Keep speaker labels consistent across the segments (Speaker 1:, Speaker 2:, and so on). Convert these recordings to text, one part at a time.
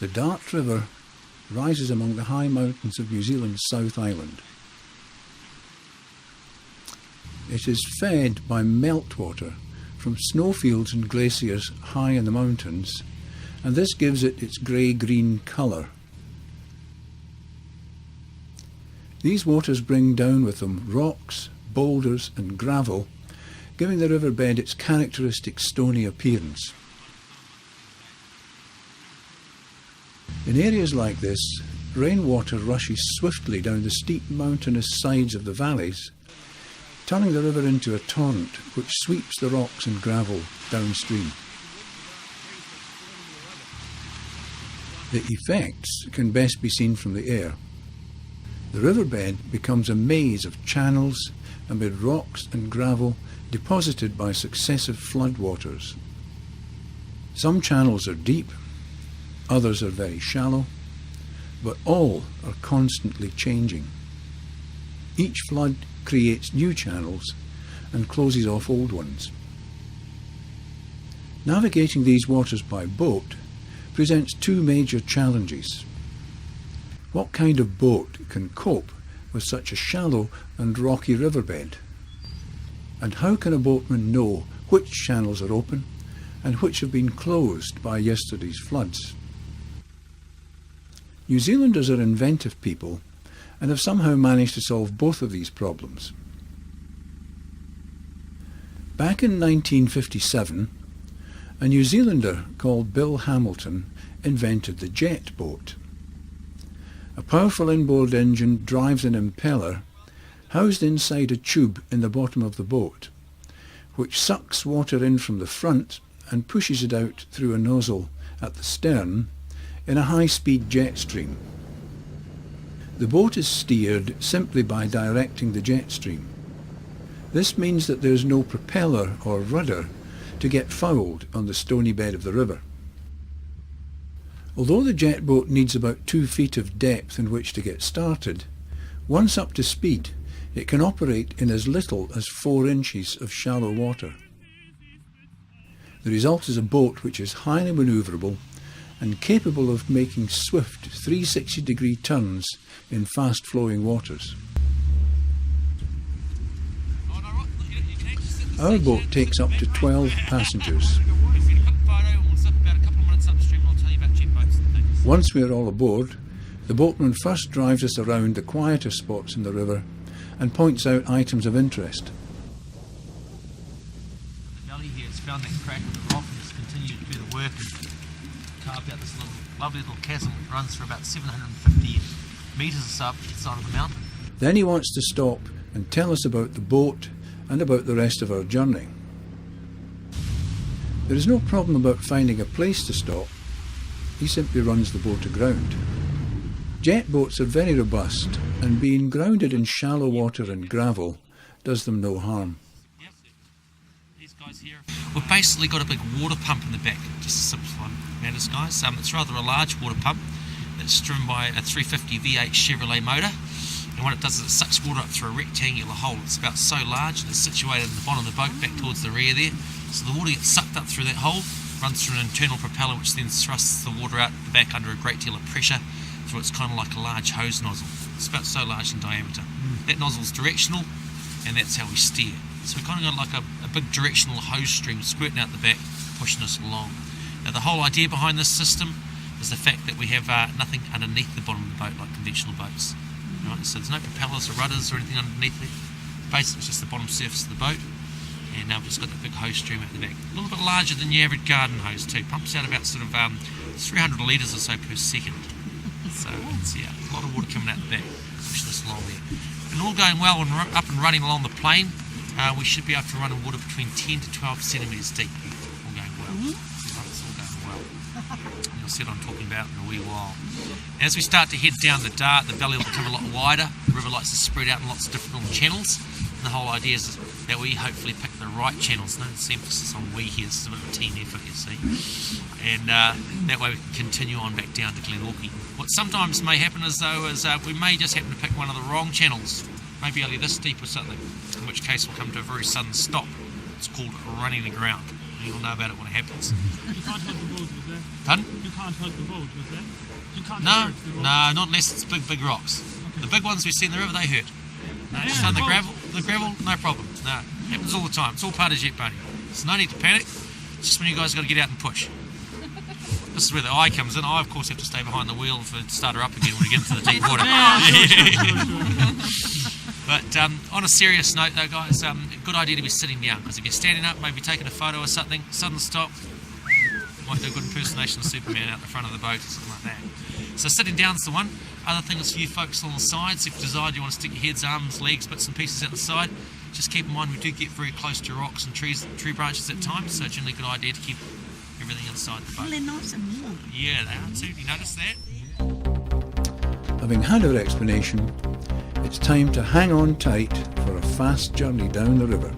Speaker 1: The Dart River rises among the high mountains of New Zealand's South Island. It is fed by meltwater from snowfields and glaciers high in the mountains, and this gives it its grey-green colour. These waters bring down with them rocks, boulders and gravel, giving the riverbed its characteristic stony appearance. In areas like this, rainwater rushes swiftly down the steep mountainous sides of the valleys, turning the river into a torrent which sweeps the rocks and gravel downstream. The effects can best be seen from the air. The riverbed becomes a maze of channels amid rocks and gravel deposited by successive floodwaters. Some channels are deep, others are very shallow, but all are constantly changing. Each flood creates new channels and closes off old ones. Navigating these waters by boat presents two major challenges. What kind of boat can cope with such a shallow and rocky riverbed? And how can a boatman know which channels are open and which have been closed by yesterday's floods? New Zealanders are inventive people and have somehow managed to solve both of these problems. Back in 1957, a New Zealander called Bill Hamilton invented the jet boat. A powerful inboard engine drives an impeller housed inside a tube in the bottom of the boat, which sucks water in from the front and pushes it out through a nozzle at the stern in a high-speed jet stream. The boat is steered simply by directing the jet stream. This means that there is no propeller or rudder to get fouled on the stony bed of the river. Although the jet boat needs about 2 feet of depth in which to get started, once up to speed, it can operate in as little as 4 inches of shallow water. The result is a boat which is highly manoeuvrable and capable of making swift 360-degree turns in fast-flowing waters. Our boat takes up to 12 passengers. Once we are all aboard, the boatman first drives us around the quieter spots in the river and points out items of interest.
Speaker 2: The valley here has found that crack in the rock and has continued to do the work and carved out this lovely little chasm which runs for about 750 metres or so up the side of the mountain.
Speaker 1: Then he wants to stop and tell us about the boat and about the rest of our journey. There is no problem about finding a place to stop. He simply runs the boat aground. Jet boats are very robust, and being grounded in shallow water and gravel does them no harm.
Speaker 2: These guys here, we've basically got a big water pump in the back, just to simplify matters, guys. It's rather a large water pump that's driven by a 350 V8 Chevrolet motor, and what it does is it sucks water up through a rectangular hole. It's about so large and it's situated in the bottom of the boat back towards the rear there, so the water gets sucked up through that hole, runs through an internal propeller which then thrusts the water out the back under a great deal of pressure through it's kind of like a large hose nozzle. It's about so large in diameter. That nozzle's directional and that's how we steer. So we kind of got like a big directional hose stream squirting out the back, pushing us along. Now the whole idea behind this system is the fact that we have nothing underneath the bottom of the boat like conventional boats. Right? So there's no propellers or rudders or anything underneath it. Basically it's just the bottom surface of the boat. And now we've just got that big hose stream out the back. A little bit larger than your average garden hose too. Pumps out about sort of 300 litres or so per second. So it's, yeah, a lot of water coming out the back, pushing us along there. And all going well and up and running along the plain, we should be able to run in water between 10 to 12 centimetres deep. All going well. It's all going well. And you'll see what I'm talking about in a wee while. As we start to head down the Dart, the valley will become a lot wider. The river likes to spread out in lots of different little channels. And the whole idea is that we hopefully pick the right channels. Notice the emphasis on we here. This is a bit of a team effort, you see. And that way we can continue on back down to Glenlorkie. What sometimes may happen is we may just happen to pick one of the wrong channels, maybe only this deep or something, in which case we'll come to a very sudden stop. It's called running aground. you'll know about it when it happens.
Speaker 3: You can't hug the boat with that.
Speaker 2: Pardon?
Speaker 3: You can't hug the boat with that. You can't
Speaker 2: No,
Speaker 3: hurt the boat.
Speaker 2: no, not unless it's big rocks.
Speaker 3: Okay.
Speaker 2: The big ones we see in the river, they hurt. No,
Speaker 3: Yeah,
Speaker 2: just on the
Speaker 3: boat.
Speaker 2: gravel, no problem. No, happens all the time. It's all part of jet boating. There's no need to panic. It's just when you guys got to get out and push. This is where the eye comes in. I, of course, have to stay behind the wheel to start her up again when we get into the deep water.
Speaker 3: Sure.
Speaker 2: But on a serious note, though, guys, a good idea to be sitting down, because if you're standing up, maybe taking a photo or something, sudden stop, might do a good impersonation of Superman out the front of the boat or something like that. So sitting down's the one. Other thing is for you folks on the sides, if you decide you want to stick your heads, arms, legs, bits and pieces out the side, just keep in mind we do get very close to rocks and tree branches at times, so it's generally a good idea to keep everything inside the
Speaker 4: Well,
Speaker 2: boat.
Speaker 4: they're nice and warm.
Speaker 2: Yeah, they are too. You notice that?
Speaker 1: Having had our explanation, it's time to hang on tight for a fast journey down the river.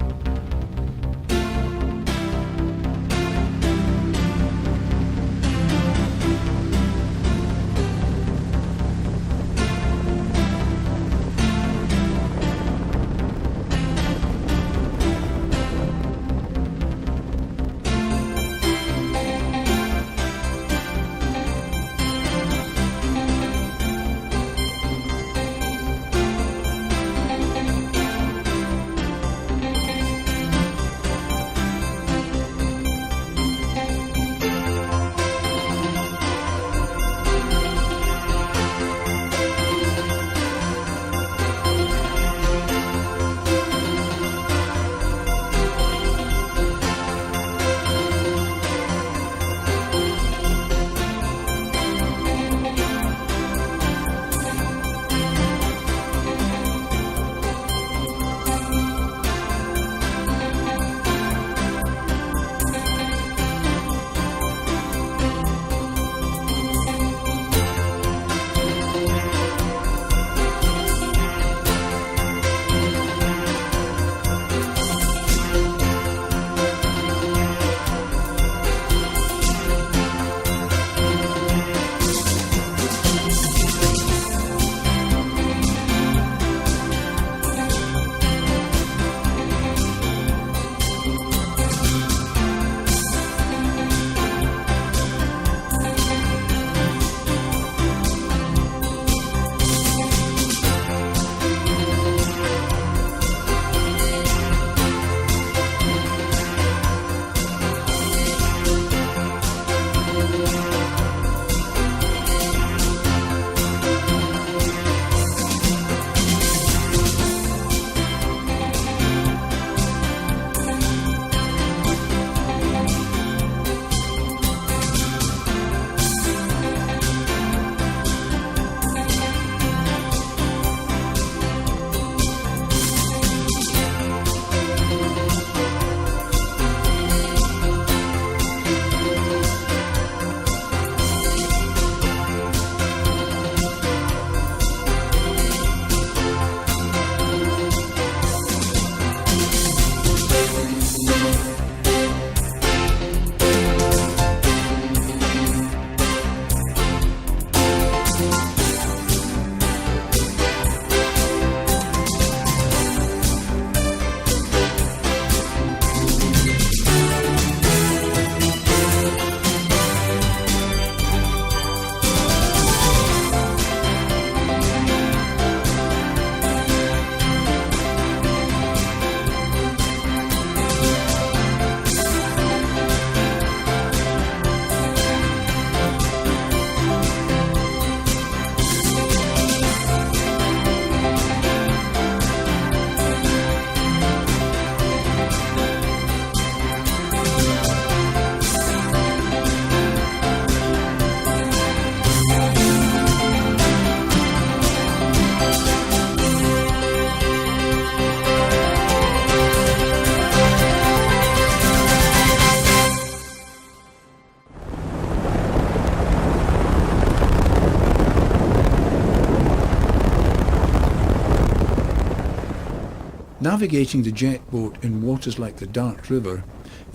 Speaker 1: Navigating the jet boat in waters like the Dart River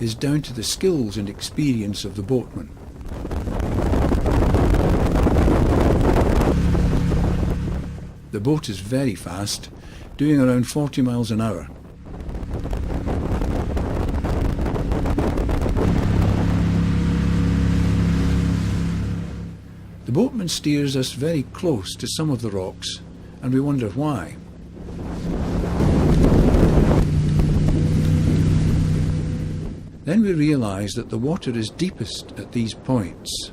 Speaker 1: is down to the skills and experience of the boatman. The boat is very fast, doing around 40 miles an hour. The boatman steers us very close to some of the rocks, and we wonder why. Then we realise that the water is deepest at these points.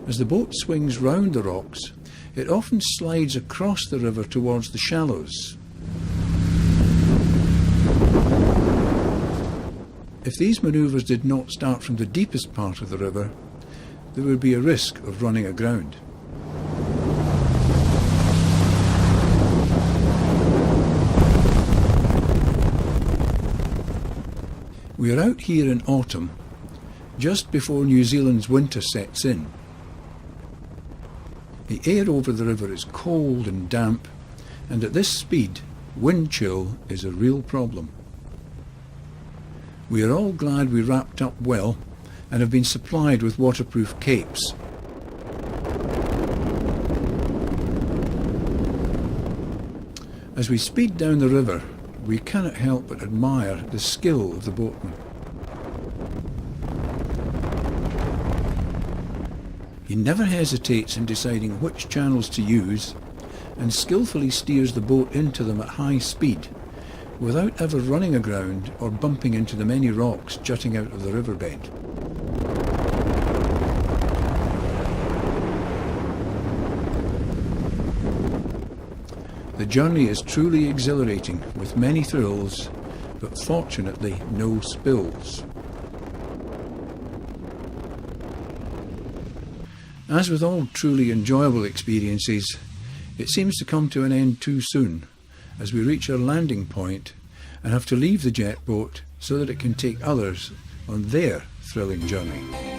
Speaker 1: As the boat swings round the rocks, it often slides across the river towards the shallows. If these manoeuvres did not start from the deepest part of the river, there would be a risk of running aground. We are out here in autumn, just before New Zealand's winter sets in. The air over the river is cold and damp, and at this speed, wind chill is a real problem. We are all glad we wrapped up well and have been supplied with waterproof capes. As we speed down the river, we cannot help but admire the skill of the boatman. He never hesitates in deciding which channels to use and skillfully steers the boat into them at high speed without ever running aground or bumping into the many rocks jutting out of the riverbed. The journey is truly exhilarating, with many thrills, but fortunately no spills. As with all truly enjoyable experiences, it seems to come to an end too soon, as we reach our landing point and have to leave the jet boat so that it can take others on their thrilling journey.